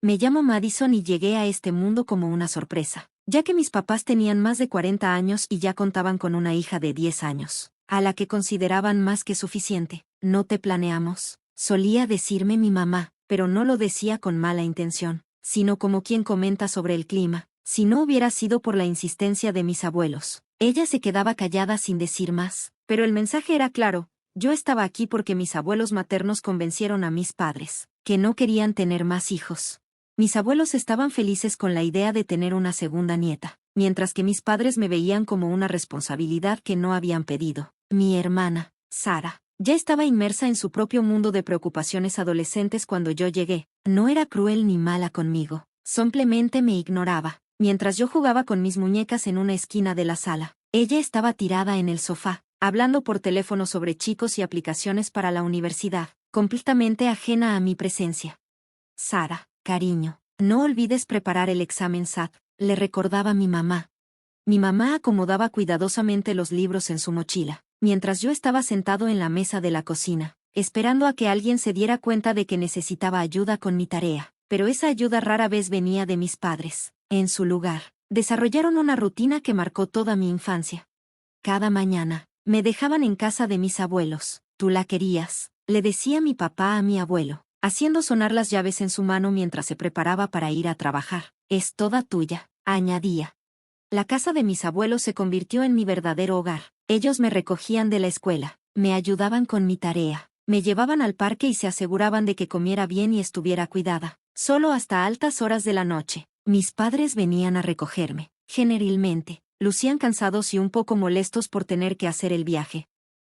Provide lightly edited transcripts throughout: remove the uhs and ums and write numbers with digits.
Me llamo Madison y llegué a este mundo como una sorpresa, ya que mis papás tenían más de 40 años y ya contaban con una hija de 10 años, a la que consideraban más que suficiente. No te planeamos, solía decirme mi mamá, pero no lo decía con mala intención, sino como quien comenta sobre el clima. Si no hubiera sido por la insistencia de mis abuelos, ella se quedaba callada sin decir más, pero el mensaje era claro. Yo estaba aquí porque mis abuelos maternos convencieron a mis padres, que no querían tener más hijos. Mis abuelos estaban felices con la idea de tener una segunda nieta, mientras que mis padres me veían como una responsabilidad que no habían pedido. Mi hermana, Sara, ya estaba inmersa en su propio mundo de preocupaciones adolescentes cuando yo llegué. No era cruel ni mala conmigo, simplemente me ignoraba. Mientras yo jugaba con mis muñecas en una esquina de la sala, ella estaba tirada en el sofá, hablando por teléfono sobre chicos y aplicaciones para la universidad, completamente ajena a mi presencia. Sara, cariño, no olvides preparar el examen SAT, le recordaba mi mamá. Mi mamá acomodaba cuidadosamente los libros en su mochila, mientras yo estaba sentado en la mesa de la cocina, esperando a que alguien se diera cuenta de que necesitaba ayuda con mi tarea, pero esa ayuda rara vez venía de mis padres. En su lugar, desarrollaron una rutina que marcó toda mi infancia. Cada mañana, me dejaban en casa de mis abuelos. Tú la querías, le decía mi papá a mi abuelo, haciendo sonar las llaves en su mano mientras se preparaba para ir a trabajar. Es toda tuya, añadía. La casa de mis abuelos se convirtió en mi verdadero hogar. Ellos me recogían de la escuela, me ayudaban con mi tarea, me llevaban al parque y se aseguraban de que comiera bien y estuviera cuidada. Solo hasta altas horas de la noche, mis padres venían a recogerme. Generalmente, lucían cansados y un poco molestos por tener que hacer el viaje.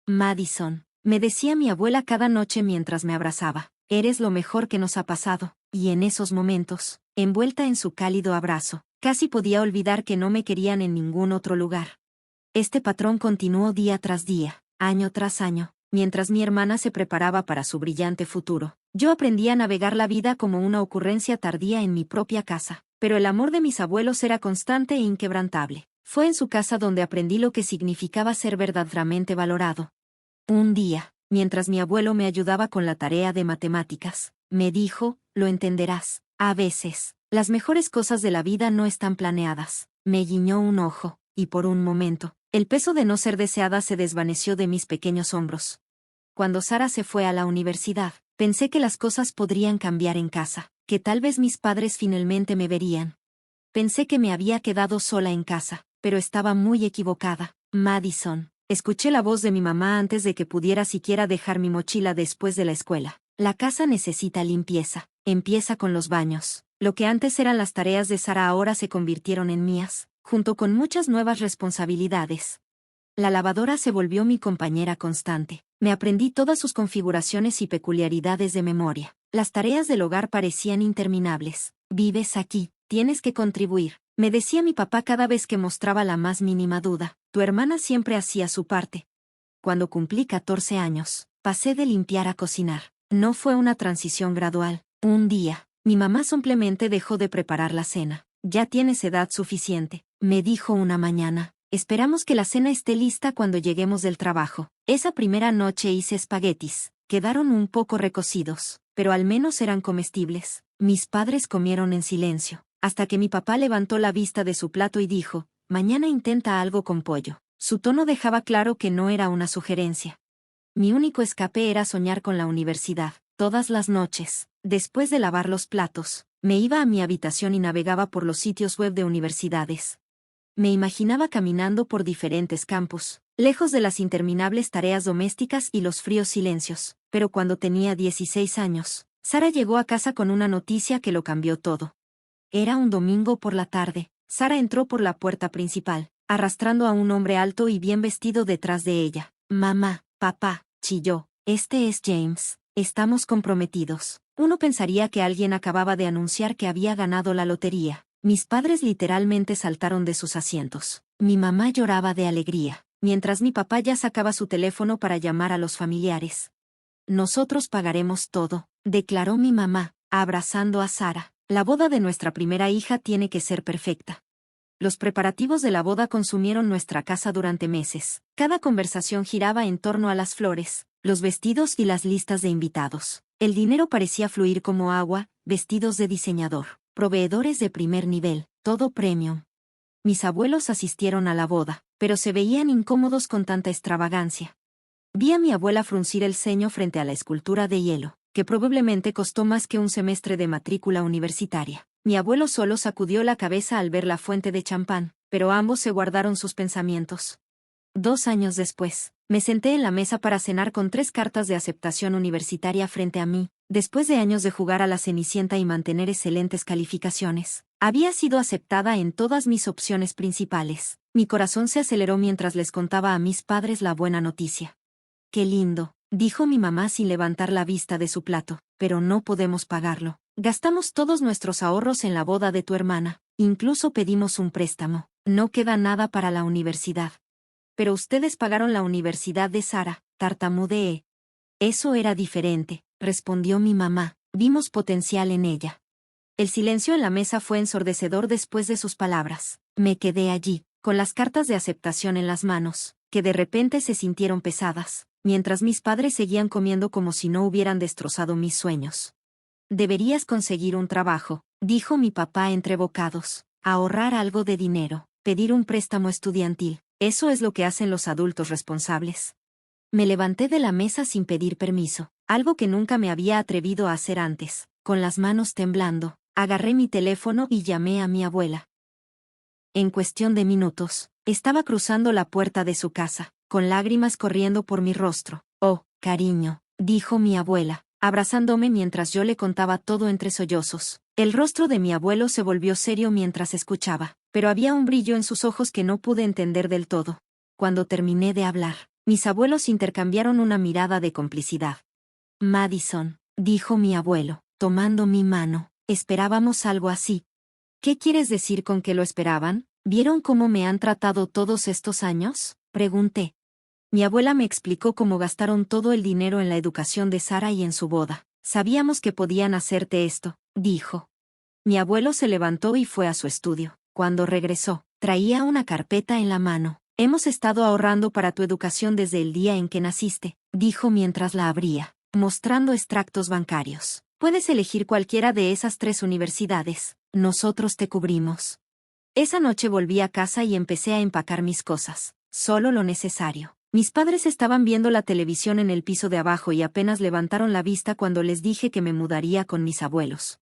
Madison, me decía mi abuela cada noche mientras me abrazaba, eres lo mejor que nos ha pasado. Y en esos momentos, envuelta en su cálido abrazo, casi podía olvidar que no me querían en ningún otro lugar. Este patrón continuó día tras día, año tras año, mientras mi hermana se preparaba para su brillante futuro. Yo aprendí a navegar la vida como una ocurrencia tardía en mi propia casa, pero el amor de mis abuelos era constante e inquebrantable. Fue en su casa donde aprendí lo que significaba ser verdaderamente valorado. Un día, mientras mi abuelo me ayudaba con la tarea de matemáticas, me dijo, lo entenderás, a veces, las mejores cosas de la vida no están planeadas. Me guiñó un ojo, y por un momento, el peso de no ser deseada se desvaneció de mis pequeños hombros. Cuando Sara se fue a la universidad, pensé que las cosas podrían cambiar en casa, que tal vez mis padres finalmente me verían. Pensé que me había quedado sola en casa, pero estaba muy equivocada. Madison. Escuché la voz de mi mamá antes de que pudiera siquiera dejar mi mochila después de la escuela. La casa necesita limpieza. Empieza con los baños. Lo que antes eran las tareas de Sara ahora se convirtieron en mías, junto con muchas nuevas responsabilidades. La lavadora se volvió mi compañera constante. Me aprendí todas sus configuraciones y peculiaridades de memoria. Las tareas del hogar parecían interminables. Vives aquí, tienes que contribuir, me decía mi papá cada vez que mostraba la más mínima duda. Tu hermana siempre hacía su parte. Cuando cumplí 14 años, pasé de limpiar a cocinar. No fue una transición gradual. Un día, mi mamá simplemente dejó de preparar la cena. Ya tienes edad suficiente, me dijo una mañana. Esperamos que la cena esté lista cuando lleguemos del trabajo. Esa primera noche hice espaguetis. Quedaron un poco recocidos, pero al menos eran comestibles. Mis padres comieron en silencio, hasta que mi papá levantó la vista de su plato y dijo, mañana intenta algo con pollo. Su tono dejaba claro que no era una sugerencia. Mi único escape era soñar con la universidad. Todas las noches, después de lavar los platos, me iba a mi habitación y navegaba por los sitios web de universidades. Me imaginaba caminando por diferentes campus, lejos de las interminables tareas domésticas y los fríos silencios. Pero cuando tenía 16 años, Sara llegó a casa con una noticia que lo cambió todo. Era un domingo por la tarde. Sara entró por la puerta principal, arrastrando a un hombre alto y bien vestido detrás de ella. Mamá, papá, chilló, este es James, estamos comprometidos. Uno pensaría que alguien acababa de anunciar que había ganado la lotería. Mis padres literalmente saltaron de sus asientos. Mi mamá lloraba de alegría, mientras mi papá ya sacaba su teléfono para llamar a los familiares. Nosotros pagaremos todo, declaró mi mamá, abrazando a Sara. La boda de nuestra primera hija tiene que ser perfecta. Los preparativos de la boda consumieron nuestra casa durante meses. Cada conversación giraba en torno a las flores, los vestidos y las listas de invitados. El dinero parecía fluir como agua, vestidos de diseñador, proveedores de primer nivel, todo premium. Mis abuelos asistieron a la boda, pero se veían incómodos con tanta extravagancia. Vi a mi abuela fruncir el ceño frente a la escultura de hielo, que probablemente costó más que un semestre de matrícula universitaria. Mi abuelo solo sacudió la cabeza al ver la fuente de champán, pero ambos se guardaron sus pensamientos. 2 años después, me senté en la mesa para cenar con 3 cartas de aceptación universitaria frente a mí. Después de años de jugar a la Cenicienta y mantener excelentes calificaciones, había sido aceptada en todas mis opciones principales. Mi corazón se aceleró mientras les contaba a mis padres la buena noticia. «Qué lindo», dijo mi mamá sin levantar la vista de su plato, «pero no podemos pagarlo. Gastamos todos nuestros ahorros en la boda de tu hermana, incluso pedimos un préstamo. No queda nada para la universidad». «Pero ustedes pagaron la universidad de Sara», tartamudeé. «Eso era diferente», respondió mi mamá, «vimos potencial en ella». El silencio en la mesa fue ensordecedor después de sus palabras. Me quedé allí, con las cartas de aceptación en las manos, que de repente se sintieron pesadas, mientras mis padres seguían comiendo como si no hubieran destrozado mis sueños. «Deberías conseguir un trabajo», dijo mi papá entre bocados, «ahorrar algo de dinero, pedir un préstamo estudiantil. Eso es lo que hacen los adultos responsables». Me levanté de la mesa sin pedir permiso, algo que nunca me había atrevido a hacer antes. Con las manos temblando, agarré mi teléfono y llamé a mi abuela. En cuestión de minutos, estaba cruzando la puerta de su casa, con lágrimas corriendo por mi rostro. «Oh, cariño», dijo mi abuela, abrazándome mientras yo le contaba todo entre sollozos. El rostro de mi abuelo se volvió serio mientras escuchaba, pero había un brillo en sus ojos que no pude entender del todo. Cuando terminé de hablar, mis abuelos intercambiaron una mirada de complicidad. «Madison», dijo mi abuelo, tomando mi mano, «esperábamos algo así». «¿Qué quieres decir con que lo esperaban? ¿Vieron cómo me han tratado todos estos años?», pregunté. Mi abuela me explicó cómo gastaron todo el dinero en la educación de Sara y en su boda. «Sabíamos que podían hacerte esto», dijo. Mi abuelo se levantó y fue a su estudio. Cuando regresó, traía una carpeta en la mano. «Hemos estado ahorrando para tu educación desde el día en que naciste», dijo mientras la abría, mostrando extractos bancarios. «Puedes elegir cualquiera de esas 3 universidades. Nosotros te cubrimos». Esa noche volví a casa y empecé a empacar mis cosas. Solo lo necesario. Mis padres estaban viendo la televisión en el piso de abajo y apenas levantaron la vista cuando les dije que me mudaría con mis abuelos.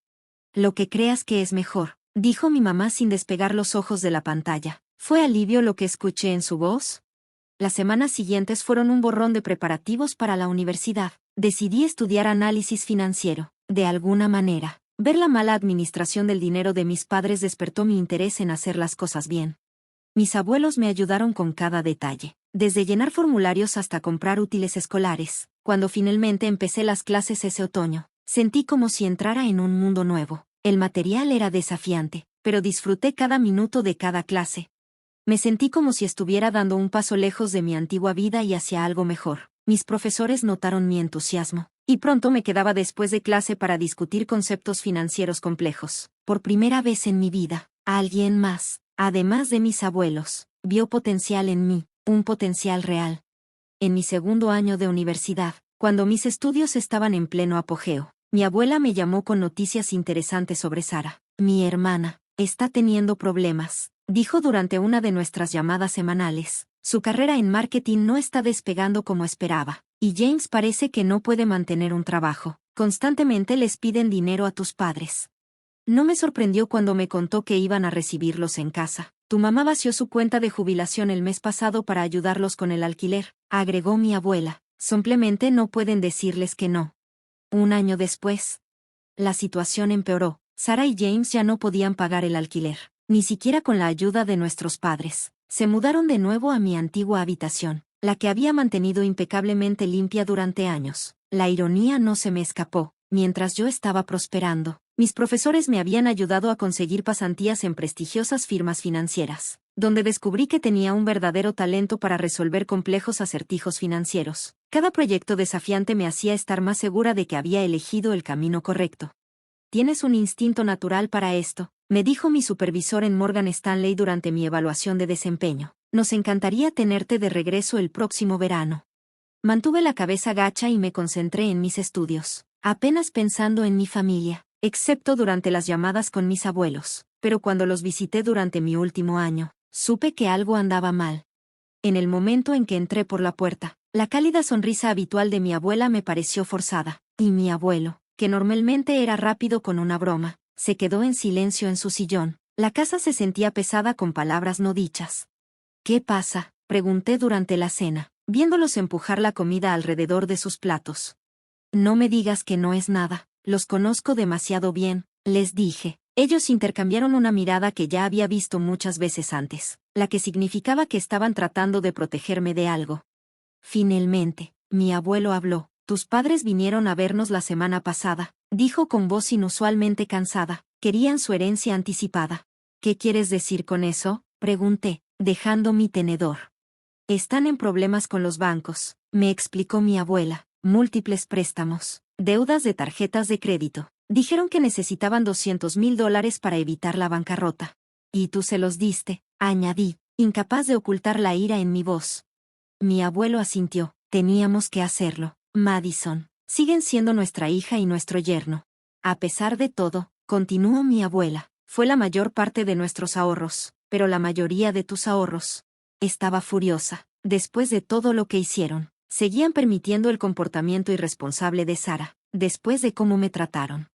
«Lo que creas que es mejor», dijo mi mamá sin despegar los ojos de la pantalla. ¿Fue alivio lo que escuché en su voz? Las semanas siguientes fueron un borrón de preparativos para la universidad. Decidí estudiar análisis financiero. De alguna manera, ver la mala administración del dinero de mis padres despertó mi interés en hacer las cosas bien. Mis abuelos me ayudaron con cada detalle, desde llenar formularios hasta comprar útiles escolares. Cuando finalmente empecé las clases ese otoño, sentí como si entrara en un mundo nuevo. El material era desafiante, pero disfruté cada minuto de cada clase. Me sentí como si estuviera dando un paso lejos de mi antigua vida y hacia algo mejor. Mis profesores notaron mi entusiasmo, y pronto me quedaba después de clase para discutir conceptos financieros complejos. Por primera vez en mi vida, alguien más, además de mis abuelos, vio potencial en mí, un potencial real. En mi segundo año de universidad, cuando mis estudios estaban en pleno apogeo, mi abuela me llamó con noticias interesantes sobre Sara. «Mi hermana está teniendo problemas», dijo durante una de nuestras llamadas semanales. «Su carrera en marketing no está despegando como esperaba, y James parece que no puede mantener un trabajo. Constantemente les piden dinero a tus padres». No me sorprendió cuando me contó que iban a recibirlos en casa. «Tu mamá vació su cuenta de jubilación el mes pasado para ayudarlos con el alquiler», agregó mi abuela. «Simplemente no pueden decirles que no». Un año después, la situación empeoró. Sara y James ya no podían pagar el alquiler, ni siquiera con la ayuda de nuestros padres. Se mudaron de nuevo a mi antigua habitación, la que había mantenido impecablemente limpia durante años. La ironía no se me escapó. Mientras yo estaba prosperando, mis profesores me habían ayudado a conseguir pasantías en prestigiosas firmas financieras, donde descubrí que tenía un verdadero talento para resolver complejos acertijos financieros. Cada proyecto desafiante me hacía estar más segura de que había elegido el camino correcto. «Tienes un instinto natural para esto», me dijo mi supervisor en Morgan Stanley durante mi evaluación de desempeño. «Nos encantaría tenerte de regreso el próximo verano». Mantuve la cabeza gacha y me concentré en mis estudios, apenas pensando en mi familia. excepto durante las llamadas con mis abuelos, pero cuando los visité durante mi último año, supe que algo andaba mal. En el momento en que entré por la puerta, la cálida sonrisa habitual de mi abuela me pareció forzada, y mi abuelo, que normalmente era rápido con una broma, se quedó en silencio en su sillón. La casa se sentía pesada con palabras no dichas. ¿Qué pasa?, pregunté durante la cena, viéndolos empujar la comida alrededor de sus platos. No me digas que no es nada, los conozco demasiado bien, les dije. Ellos intercambiaron una mirada que ya había visto muchas veces antes, la que significaba que estaban tratando de protegerme de algo. Finalmente, mi abuelo habló. Tus padres vinieron a vernos la semana pasada, dijo con voz inusualmente cansada. Querían su herencia anticipada. ¿Qué quieres decir con eso?, pregunté, dejando mi tenedor. Están en problemas con los bancos, me explicó mi abuela. Múltiples préstamos, deudas de tarjetas de crédito. Dijeron que necesitaban $200,000 para evitar la bancarrota. Y tú se los diste, añadí, incapaz de ocultar la ira en mi voz. Mi abuelo asintió. Teníamos que hacerlo, Madison. Siguen siendo nuestra hija y nuestro yerno. A pesar de todo, continuó mi abuela, fue la mayor parte de nuestros ahorros, pero la mayoría de tus ahorros. Estaba furiosa. Después de todo lo que hicieron, seguían permitiendo el comportamiento irresponsable de Sara, después de cómo me trataron.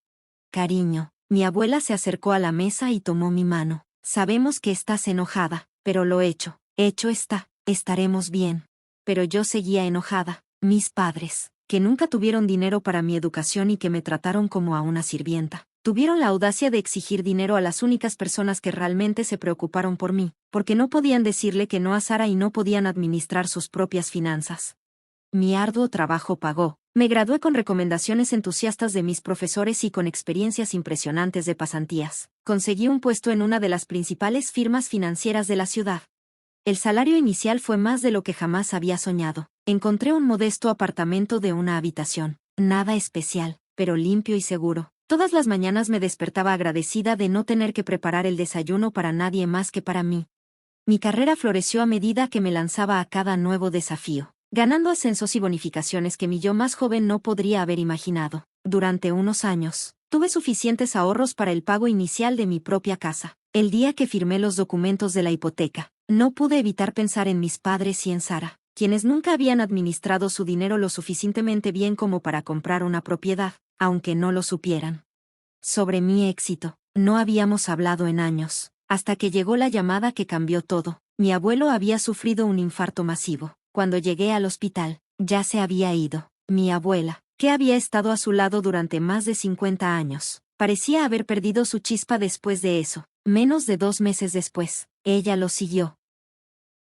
Cariño, mi abuela se acercó a la mesa y tomó mi mano. Sabemos que estás enojada, pero lo hecho está, estaremos bien. Pero yo seguía enojada. Mis padres, que nunca tuvieron dinero para mi educación y que me trataron como a una sirvienta, tuvieron la audacia de exigir dinero a las únicas personas que realmente se preocuparon por mí, porque no podían decirle que no a Sara y no podían administrar sus propias finanzas. Mi arduo trabajo pagó. Me gradué con recomendaciones entusiastas de mis profesores y con experiencias impresionantes de pasantías. Conseguí un puesto en una de las principales firmas financieras de la ciudad. El salario inicial fue más de lo que jamás había soñado. Encontré un modesto apartamento de una habitación. Nada especial, pero limpio y seguro. Todas las mañanas me despertaba agradecida de no tener que preparar el desayuno para nadie más que para mí. Mi carrera floreció a medida que me lanzaba a cada nuevo desafío, ganando ascensos y bonificaciones que mi yo más joven no podría haber imaginado. Durante unos años, tuve suficientes ahorros para el pago inicial de mi propia casa. El día que firmé los documentos de la hipoteca, no pude evitar pensar en mis padres y en Sara, quienes nunca habían administrado su dinero lo suficientemente bien como para comprar una propiedad, aunque no lo supieran. Sobre mi éxito, no habíamos hablado en años, hasta que llegó la llamada que cambió todo. Mi abuelo había sufrido un infarto masivo. Cuando llegué al hospital, ya se había ido. Mi abuela, que había estado a su lado durante más de 50 años, parecía haber perdido su chispa después de eso. Menos de 2 meses después, ella lo siguió.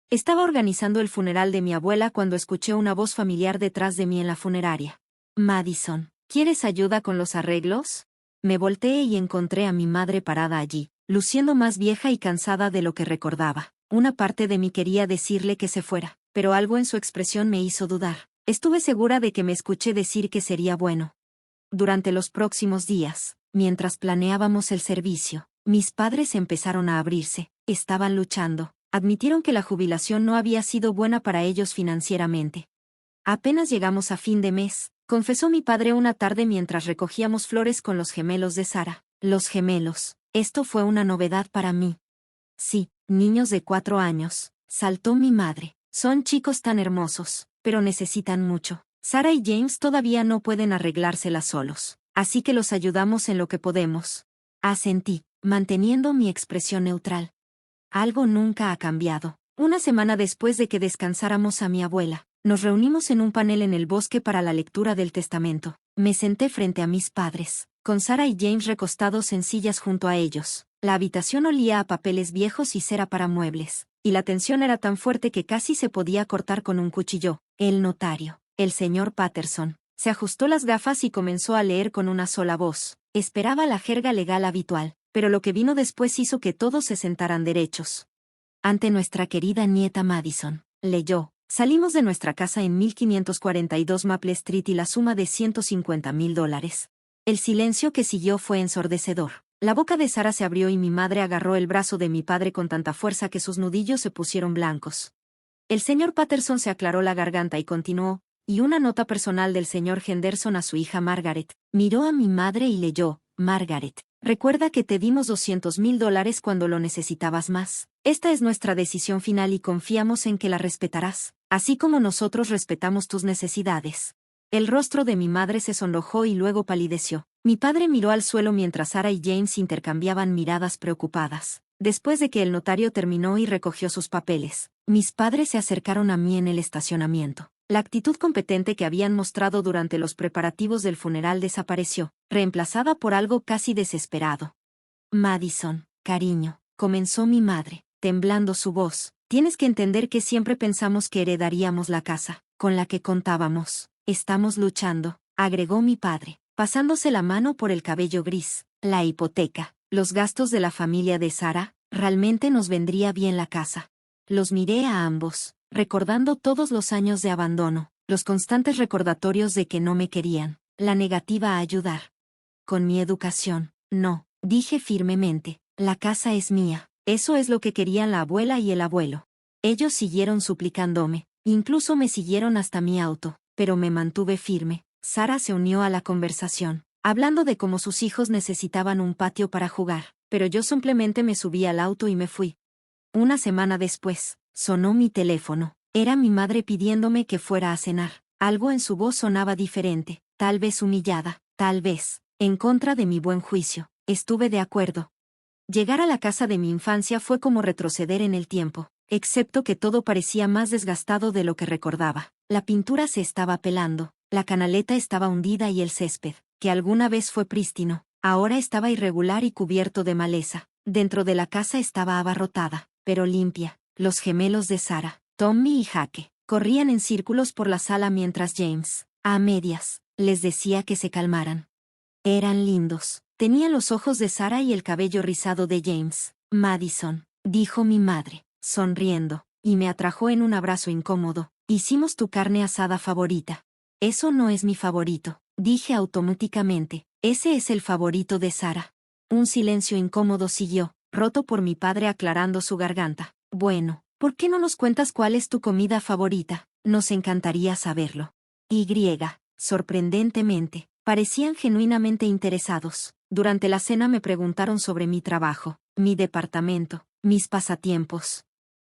Estaba organizando el funeral de mi abuela cuando escuché una voz familiar detrás de mí en la funeraria. Madison, ¿quieres ayuda con los arreglos? Me volteé y encontré a mi madre parada allí, luciendo más vieja y cansada de lo que recordaba. Una parte de mí quería decirle que se fuera, pero algo en su expresión me hizo dudar. Estuve segura de que me escuché decir que sería bueno. Durante los próximos días, mientras planeábamos el servicio, mis padres empezaron a abrirse. Estaban luchando. Admitieron que la jubilación no había sido buena para ellos financieramente. Apenas llegamos a fin de mes, confesó mi padre una tarde mientras recogíamos flores con los gemelos de Sara. Los gemelos. Esto fue una novedad para mí. Sí, niños de 4 años, saltó mi madre. Son chicos tan hermosos, pero necesitan mucho. Sara y James todavía no pueden arreglárselas solos, así que los ayudamos en lo que podemos. Asentí, manteniendo mi expresión neutral. Algo nunca ha cambiado. Una semana después de que descansáramos a mi abuela, nos reunimos en un panel en el bosque para la lectura del testamento. Me senté frente a mis padres, con Sara y James recostados en sillas junto a ellos. La habitación olía a papeles viejos y cera para muebles, y la tensión era tan fuerte que casi se podía cortar con un cuchillo. El notario, el señor Patterson, se ajustó las gafas y comenzó a leer con una sola voz. Esperaba la jerga legal habitual, pero lo que vino después hizo que todos se sentaran derechos. Ante nuestra querida nieta Madison, leyó. Salimos de nuestra casa en 1542 Maple Street y la suma de $150,000. El silencio que siguió fue ensordecedor. La boca de Sara se abrió y mi madre agarró el brazo de mi padre con tanta fuerza que sus nudillos se pusieron blancos. El señor Patterson se aclaró la garganta y continuó, y una nota personal del señor Henderson a su hija Margaret. Miró a mi madre y leyó. Margaret. Recuerda que te dimos $200,000 cuando lo necesitabas más. Esta es nuestra decisión final y confiamos en que la respetarás, así como nosotros respetamos tus necesidades. El rostro de mi madre se sonrojó y luego palideció. Mi padre miró al suelo mientras Sarah y James intercambiaban miradas preocupadas. Después de que el notario terminó y recogió sus papeles, mis padres se acercaron a mí en el estacionamiento. La actitud competente que habían mostrado durante los preparativos del funeral desapareció, reemplazada por algo casi desesperado. Madison, cariño, comenzó mi madre, temblando su voz. Tienes que entender que siempre pensamos que heredaríamos la casa, con la que contábamos. Estamos luchando, agregó mi padre, pasándose la mano por el cabello gris. La hipoteca, los gastos de la familia de Sarah, realmente nos vendría bien la casa. Los miré a ambos, recordando todos los años de abandono, los constantes recordatorios de que no me querían, la negativa a ayudar. Con mi educación, no, dije firmemente, la casa es mía, eso es lo que querían la abuela y el abuelo. Ellos siguieron suplicándome, incluso me siguieron hasta mi auto, pero me mantuve firme. Sarah se unió a la conversación, hablando de cómo sus hijos necesitaban un patio para jugar, pero yo simplemente me subí al auto y me fui. Una semana después, sonó mi teléfono. Era mi madre pidiéndome que fuera a cenar. Algo en su voz sonaba diferente, tal vez humillada, tal vez, en contra de mi buen juicio. Estuve de acuerdo. Llegar a la casa de mi infancia fue como retroceder en el tiempo, excepto que todo parecía más desgastado de lo que recordaba. La pintura se estaba pelando, la canaleta estaba hundida y el césped, que alguna vez fue prístino, ahora estaba irregular y cubierto de maleza. Dentro de la casa estaba abarrotada, pero limpia. Los gemelos de Sarah, Tommy y Jake, corrían en círculos por la sala mientras James, a medias, les decía que se calmaran. Eran lindos. Tenían los ojos de Sarah y el cabello rizado de James. Madison, dijo mi madre, sonriendo, y me atrajo en un abrazo incómodo. Hicimos tu carne asada favorita. Eso no es mi favorito, dije automáticamente. Ese es el favorito de Sarah. Un silencio incómodo siguió, roto por mi padre aclarando su garganta. Bueno, ¿por qué no nos cuentas cuál es tu comida favorita? Nos encantaría saberlo. Sorprendentemente, parecían genuinamente interesados. Durante la cena me preguntaron sobre mi trabajo, mi departamento, mis pasatiempos.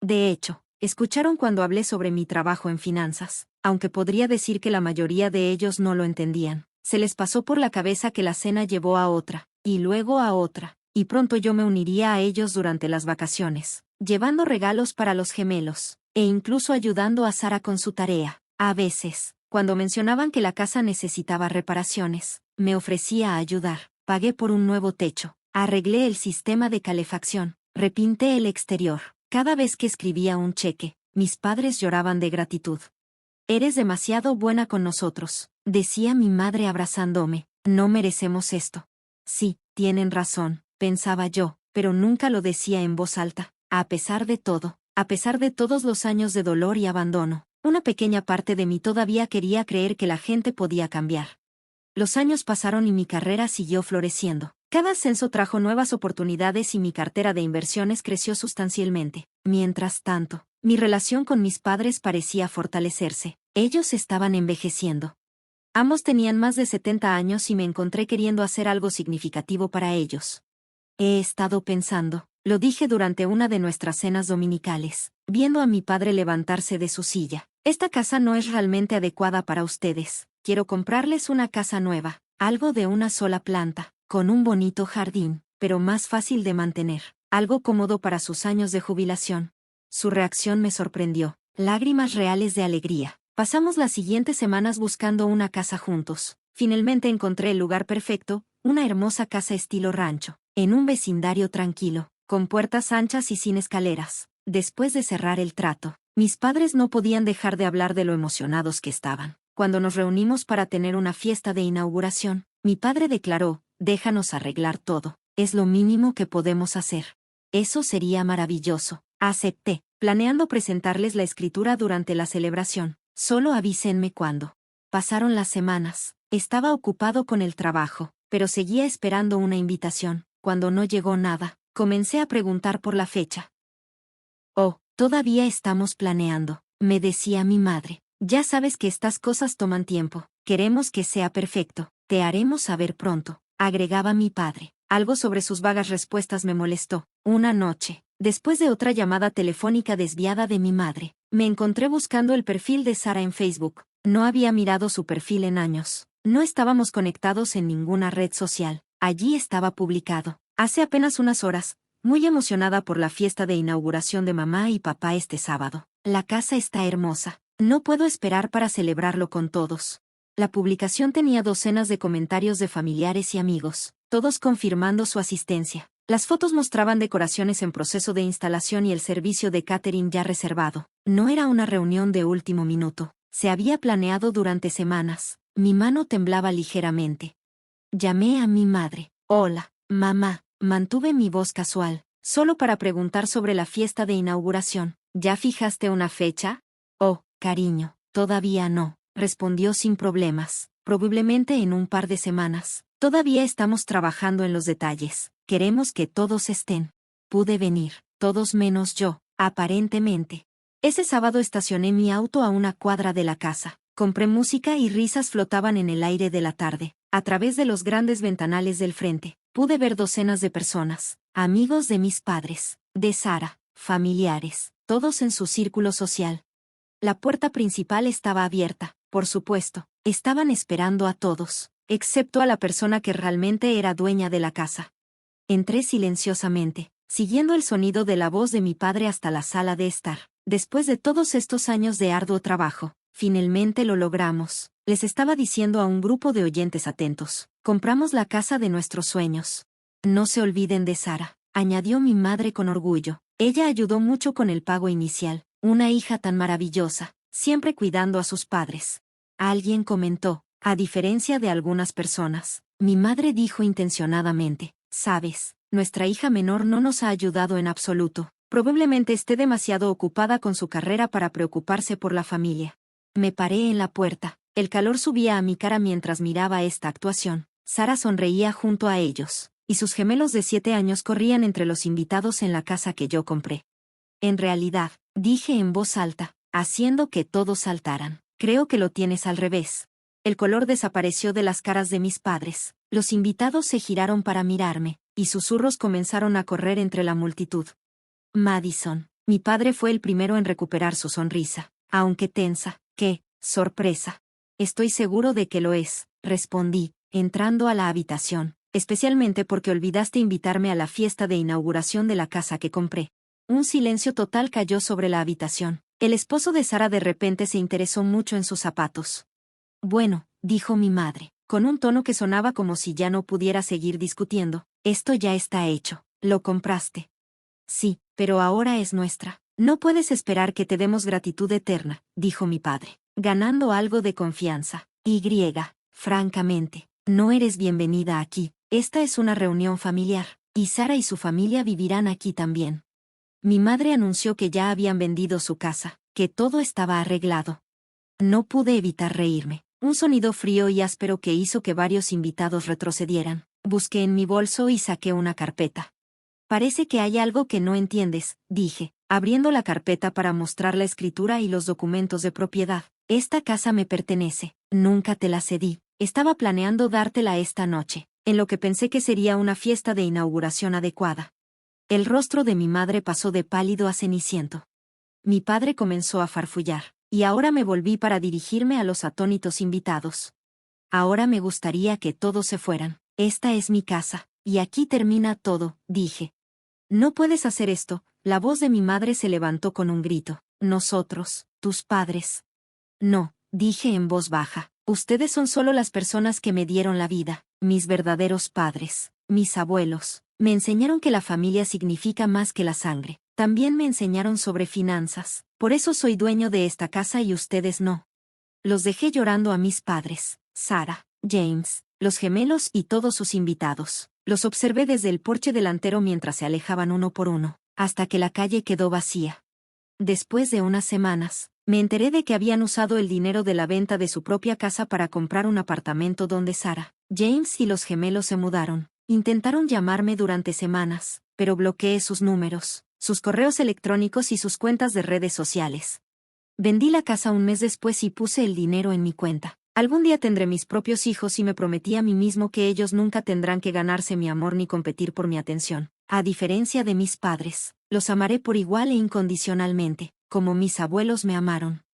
De hecho, escucharon cuando hablé sobre mi trabajo en finanzas, aunque podría decir que la mayoría de ellos no lo entendían. Se les pasó por la cabeza que la cena llevó a otra, y luego a otra, y pronto yo me uniría a ellos durante las vacaciones, llevando regalos para los gemelos, e incluso ayudando a Sarah con su tarea. A veces, cuando mencionaban que la casa necesitaba reparaciones, me ofrecía a ayudar. Pagué por un nuevo techo, arreglé el sistema de calefacción, repinté el exterior. Cada vez que escribía un cheque, mis padres lloraban de gratitud. Eres demasiado buena con nosotros, decía mi madre abrazándome. No merecemos esto. Sí, tienen razón, pensaba yo, pero nunca lo decía en voz alta. A pesar de todo, a pesar de todos los años de dolor y abandono, una pequeña parte de mí todavía quería creer que la gente podía cambiar. Los años pasaron y mi carrera siguió floreciendo. Cada ascenso trajo nuevas oportunidades y mi cartera de inversiones creció sustancialmente. Mientras tanto, mi relación con mis padres parecía fortalecerse. Ellos estaban envejeciendo. Ambos tenían más de 70 años y me encontré queriendo hacer algo significativo para ellos. He estado pensando, lo dije durante una de nuestras cenas dominicales, viendo a mi padre levantarse de su silla. Esta casa no es realmente adecuada para ustedes. Quiero comprarles una casa nueva, algo de una sola planta, con un bonito jardín, pero más fácil de mantener, algo cómodo para sus años de jubilación. Su reacción me sorprendió, lágrimas reales de alegría. Pasamos las siguientes semanas buscando una casa juntos. Finalmente encontré el lugar perfecto, una hermosa casa estilo rancho, en un vecindario tranquilo, con puertas anchas y sin escaleras. Después de cerrar el trato, mis padres no podían dejar de hablar de lo emocionados que estaban. Cuando nos reunimos para tener una fiesta de inauguración, mi padre declaró, déjanos arreglar todo, es lo mínimo que podemos hacer. Eso sería maravilloso. Acepté, planeando presentarles la escritura durante la celebración. Solo avísenme cuándo. Pasaron las semanas, estaba ocupado con el trabajo, pero seguía esperando una invitación. Cuando no llegó nada, comencé a preguntar por la fecha. Oh, todavía estamos planeando, me decía mi madre. Ya sabes que estas cosas toman tiempo, queremos que sea perfecto, te haremos saber pronto. agregaba mi padre. Algo sobre sus vagas respuestas me molestó. Una noche, después de otra llamada telefónica desviada de mi madre, me encontré buscando el perfil de Sara en Facebook. No había mirado su perfil en años. No estábamos conectados en ninguna red social. Allí estaba publicado. Hace apenas unas horas, muy emocionada por la fiesta de inauguración de mamá y papá este sábado. La casa está hermosa. No puedo esperar para celebrarlo con todos. La publicación tenía docenas de comentarios de familiares y amigos, todos confirmando su asistencia. Las fotos mostraban decoraciones en proceso de instalación y el servicio de catering ya reservado. No era una reunión de último minuto. Se había planeado durante semanas. Mi mano temblaba ligeramente. Llamé a mi madre. Hola, mamá. Mantuve mi voz casual, solo para preguntar sobre la fiesta de inauguración. ¿Ya fijaste una fecha? Oh, cariño, todavía no, respondió sin problemas. Probablemente en un par de semanas. Todavía estamos trabajando en los detalles. Queremos que todos estén. Pude venir, todos menos yo, aparentemente. Ese sábado estacioné mi auto a una cuadra de la casa. Compré música y risas flotaban en el aire de la tarde. A través de los grandes ventanales del frente, pude ver docenas de personas, amigos de mis padres, de Sara, familiares, todos en su círculo social. La puerta principal estaba abierta, por supuesto. Estaban esperando a todos, excepto a la persona que realmente era dueña de la casa. Entré silenciosamente, siguiendo el sonido de la voz de mi padre hasta la sala de estar. Después de todos estos años de arduo trabajo, finalmente lo logramos. Les estaba diciendo a un grupo de oyentes atentos. Compramos la casa de nuestros sueños. No se olviden de Sara, añadió mi madre con orgullo. Ella ayudó mucho con el pago inicial. Una hija tan maravillosa, siempre cuidando a sus padres. Alguien comentó, a diferencia de algunas personas, mi madre dijo intencionadamente, sabes, nuestra hija menor no nos ha ayudado en absoluto. Probablemente esté demasiado ocupada con su carrera para preocuparse por la familia. Me paré en la puerta. El calor subía a mi cara mientras miraba esta actuación. Sara sonreía junto a ellos, y sus gemelos de 7 años corrían entre los invitados en la casa que yo compré. En realidad, dije en voz alta, haciendo que todos saltaran, creo que lo tienes al revés. El color desapareció de las caras de mis padres. Los invitados se giraron para mirarme, y susurros comenzaron a correr entre la multitud. Madison, mi padre fue el primero en recuperar su sonrisa, aunque tensa. ¡Qué sorpresa! Estoy seguro de que lo es, respondí, entrando a la habitación, especialmente porque olvidaste invitarme a la fiesta de inauguración de la casa que compré. Un silencio total cayó sobre la habitación. El esposo de Sara de repente se interesó mucho en sus zapatos. Bueno, dijo mi madre, con un tono que sonaba como si ya no pudiera seguir discutiendo, esto ya está hecho, lo compraste. Sí, pero ahora es nuestra. No puedes esperar que te demos gratitud eterna, dijo mi padre, ganando algo de confianza. Francamente, no eres bienvenida aquí. Esta es una reunión familiar, y Sara y su familia vivirán aquí también. Mi madre anunció que ya habían vendido su casa, que todo estaba arreglado. No pude evitar reírme. Un sonido frío y áspero que hizo que varios invitados retrocedieran. Busqué en mi bolso y saqué una carpeta. Parece que hay algo que no entiendes, dije, abriendo la carpeta para mostrar la escritura y los documentos de propiedad. Esta casa me pertenece, nunca te la cedí. Estaba planeando dártela esta noche, en lo que pensé que sería una fiesta de inauguración adecuada. El rostro de mi madre pasó de pálido a ceniciento. Mi padre comenzó a farfullar, y ahora me volví para dirigirme a los atónitos invitados. Ahora me gustaría que todos se fueran. Esta es mi casa, y aquí termina todo, dije. No puedes hacer esto, la voz de mi madre se levantó con un grito. Nosotros, tus padres. No, dije en voz baja, ustedes son solo las personas que me dieron la vida, mis verdaderos padres, mis abuelos. Me enseñaron que la familia significa más que la sangre. También me enseñaron sobre finanzas. Por eso soy dueño de esta casa y ustedes no. Los dejé llorando a mis padres, Sara, James, los gemelos y todos sus invitados. Los observé desde el porche delantero mientras se alejaban uno por uno, hasta que la calle quedó vacía. Después de unas semanas, me enteré de que habían usado el dinero de la venta de su propia casa para comprar un apartamento donde Sara, James y los gemelos se mudaron. Intentaron llamarme durante semanas, pero bloqueé sus números, sus correos electrónicos y sus cuentas de redes sociales. Vendí la casa un mes después y puse el dinero en mi cuenta. Algún día tendré mis propios hijos y me prometí a mí mismo que ellos nunca tendrán que ganarse mi amor ni competir por mi atención. A diferencia de mis padres, los amaré por igual e incondicionalmente, como mis abuelos me amaron.